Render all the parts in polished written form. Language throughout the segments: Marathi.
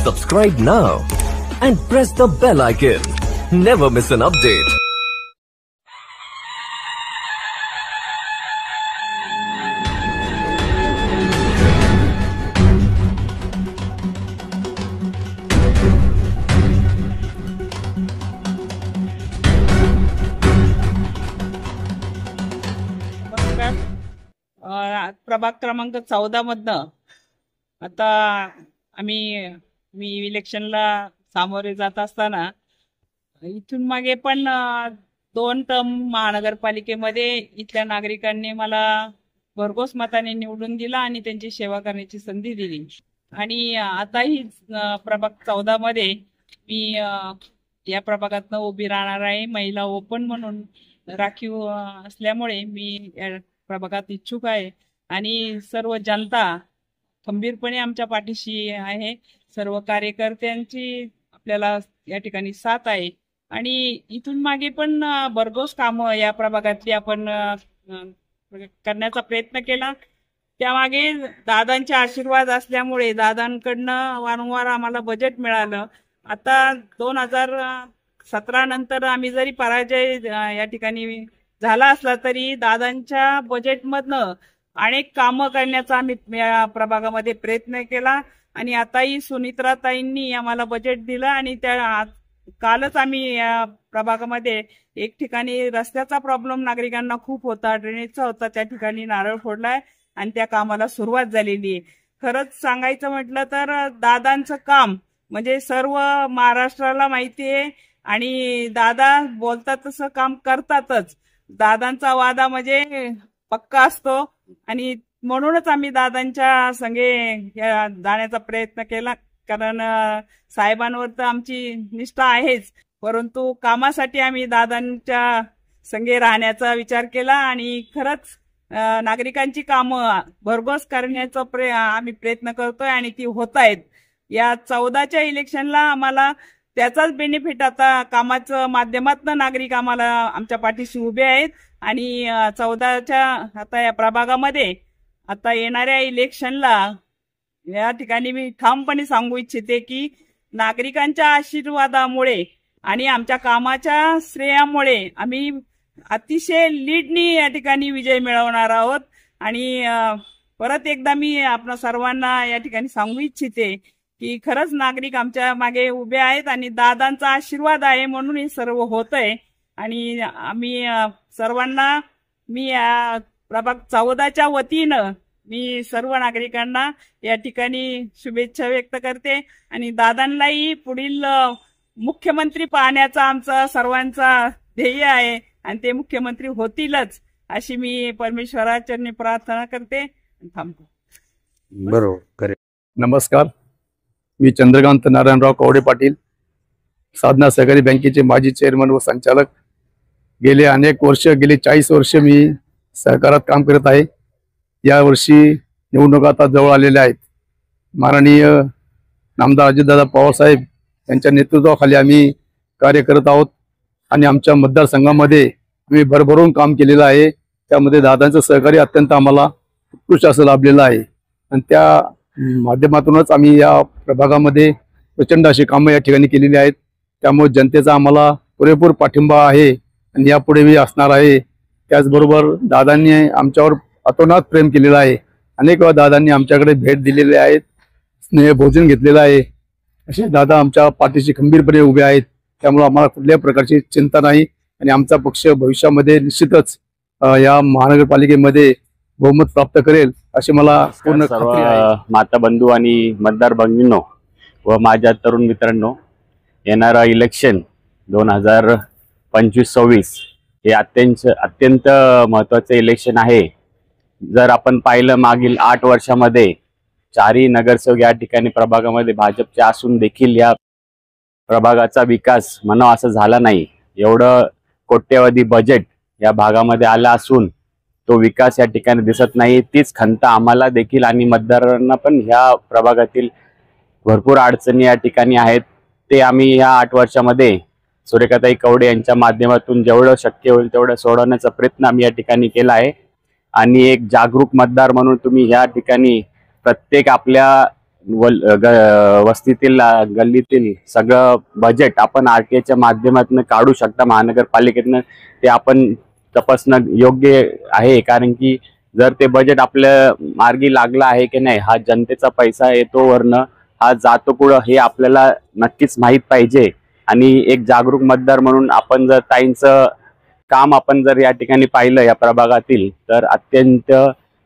Subscribe now and press the bell icon. Never miss an update. प्रभाग क्रमांक 14 मधनं आता मी इलेक्शनला सामोरे जात असताना इथून मागे पण 2 टर्म महानगरपालिकेमध्ये इथल्या नागरिकांनी मला भरघोस मताने निवडून दिला आणि त्यांची सेवा करण्याची संधी दिली। आणि आताही प्रभाग 14 मध्ये मी या प्रभागातनं उभी राहणार आहे। महिला ओपन म्हणून राखीव असल्यामुळे मी या प्रभागात इच्छुक आहे आणि सर्व जनता खंबीरपणे आमच्या पाठीशी आहे। सर्व कार्यकर्त्यांची आपल्याला या ठिकाणी साथ आहे आणि इथून मागे पण भरघोस कामं या प्रभागातली आपण करण्याचा प्रयत्न केला। त्यामागे दादांचे आशीर्वाद असल्यामुळे दादांकडनं वारंवार आम्हाला बजेट मिळालं। आता 2017 नंतर आम्ही जरी पराजय या ठिकाणी झाला असला तरी दादांच्या बजेटमधनं अनेक कामं करण्याचा आम्ही या प्रभागामध्ये प्रयत्न केला आणि आताही सुनित्राताईंनी आम्हाला बजेट दिलं आणि त्या कालच आम्ही या प्रभागामध्ये एक ठिकाणी रस्त्याचा प्रॉब्लेम नागरिकांना खूप होता, ड्रेनेजचा होता, त्या ठिकाणी नारळ फोडलाय आणि त्या कामाला सुरुवात झालेली आहे। खरंच सांगायचं म्हटलं तर दादांचं काम म्हणजे सर्व महाराष्ट्राला माहिती आहे आणि दादा बोलतात तसं काम करतातच। दादांचा वादा म्हणजे पक्का असतो आणि म्हणूनच आम्ही दादांच्या संगे जाण्याचा प्रयत्न केला, कारण साहेबांवर तर आमची निष्ठा आहेच, परंतु कामासाठी आम्ही दादांच्या संगे राहण्याचा विचार केला आणि खरंच नागरिकांची कामं भरघोस करण्याचा आम्ही प्रयत्न करतोय आणि ती होत आहेत। या 14च्या इलेक्शनला आम्हाला त्याचाच बेनिफिट आता कामाच्या माध्यमातून नागरिक आम्हाला आमच्या पाठीशी उभे आहेत आणि 14च्या आता या प्रभागामध्ये आता येणाऱ्या इलेक्शनला या ठिकाणी मी ठामपणे सांगू इच्छिते की नागरिकांच्या आशीर्वादामुळे आणि आमच्या कामाच्या श्रेयामुळे आम्ही अतिशय लीडनी या ठिकाणी विजय मिळवणार आहोत। आणि परत एकदा मी आपल्या सर्वांना या ठिकाणी सांगू इच्छिते की खरंच नागरिक आमच्या मागे उभे आहेत आणि दादांचा आशीर्वाद आहे म्हणून हे सर्व होतंय। आणि आम्ही सर्वांना मी या प्रभाग 14च्या वतीनं मी सर्व नागरिकांना या ठिकाणी शुभेच्छा व्यक्त करते आणि दादांनाही पुढील मुख्यमंत्री पाहण्याचा आमचा सर्वांचा ध्येय आहे आणि ते मुख्यमंत्री होतीलच अशी मी परमेश्वराचरणी प्रार्थना करते। थांबतो। बरोबर। नमस्कार, मी चंद्रकांत नारायणराव कवडे पाटील, साधना सहकारी बँकेचे माजी चेअरमन व संचालक। गेले अनेक वर्ष, गेले 40 वर्ष मी सहकारात काम करत आहे। या वर्षी निवडणुका आता जवळ आलेल्या आहेत। माननीय नामदार अजितदादा पवार साहेब यांच्या नेतृत्वाखाली आम्ही कार्य करत आहोत आणि आमच्या मतदारसंघामध्ये आम्ही भरभरून काम केलेलं आहे। त्यामध्ये दादांचं सहकार्य अत्यंत आम्हाला उत्कृष्ट असं लाभलेलं आहे आणि त्या माध्यमातूनच आम्ही या प्रभागामध्ये प्रचंड अशी कामं या ठिकाणी केलेली आहेत। त्यामुळे जनतेचा आम्हाला पुरेपूर पाठिंबा आहे आणि यापुढे मी असणार आहे। त्याचबरोबर दादांनी आमच्यावर अतोनात प्रेम केलेलं आहे। अनेक वेळा दादांनी आमच्याकडे भेट दिलेले आहेत, स्नेह भोजन घेतलेलं आहे। असे दादा आमच्या पाठीशी खंबीरपणे उभे आहेत। त्यामुळे आम्हाला कुठल्याही प्रकारची चिंता नाही आणि आमचा पक्ष भविष्यामध्ये निश्चितच या महानगरपालिकेमध्ये बहुमत प्राप्त करेल अशी मला पूर्ण खात्री आहे। माता बंधू आणि मतदार भगिनींनो व माझ्या तरुण मित्रांनो, येणारं इलेक्शन 2025-26 हे अत्यंत महत्त्वाचे इलेक्शन आहे। जर आपण पाहिलं मागील 8 वर्षामध्ये 4ही नगरसेवक या ठिकाणी प्रभागामध्ये भाजपचे असून देखील या प्रभागाचा विकास म्हणावा असं झाला नाही। एवढं कोट्यवधी बजेट या भागामध्ये आला असून तो विकास या ठिकाणी दिसत नाही। तीच खंत आम्हाला देखील आणि मतदारांना पण ह्या प्रभागातील भरपूर अडचणी या ठिकाणी आहेत। ते आम्ही या 8 वर्षामध्ये सुरेखाताई कवडे यांच्या माध्यमातून जेवढं शक्य होईल तेवढं सोडवण्याचा प्रयत्न आम्ही या ठिकाणी केला आहे। आणि एक जागरूक मतदार म्हणून तुम्ही या ठिकाणी प्रत्येक आपल्या वस्तीतील गल्लीतील सगळं बजेट आपण आरटीआयच्या माध्यमातून काढू शकता महानगरपालिकेतनं, ते आपण तपासणं योग्य आहे. कारण की जर ते बजेट आपल्या मार्गी लागला आहे की नाही, हा जनतेचा पैसा येतो वरनं, हा जातो कुठं हे आपल्याला नक्कीच माहीत पाहिजे. आणि एक जागरूक मतदार म्हणून आपण जर ताईंचं काम आपण जर या ठिकाणी पाहिलं या प्रभागातील, तर अत्यंत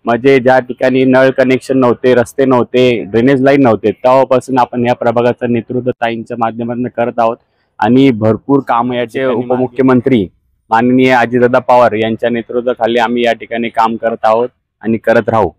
म्हणजे ज्या ठिकाणी नळ कनेक्शन नव्हते, रस्ते नव्हते, ड्रेनेज लाईन नव्हते, तेव्हापासून आपण या प्रभागाचं नेतृत्व ताईंच्या माध्यमातून करत आहोत. आणि भरपूर काम याचे उपमुख्यमंत्री माननीय अजितदादा पवार यांच्या नेतृत्वाखाली आम्ही या ठिकाणी काम करत आहोत आणि करत राहू.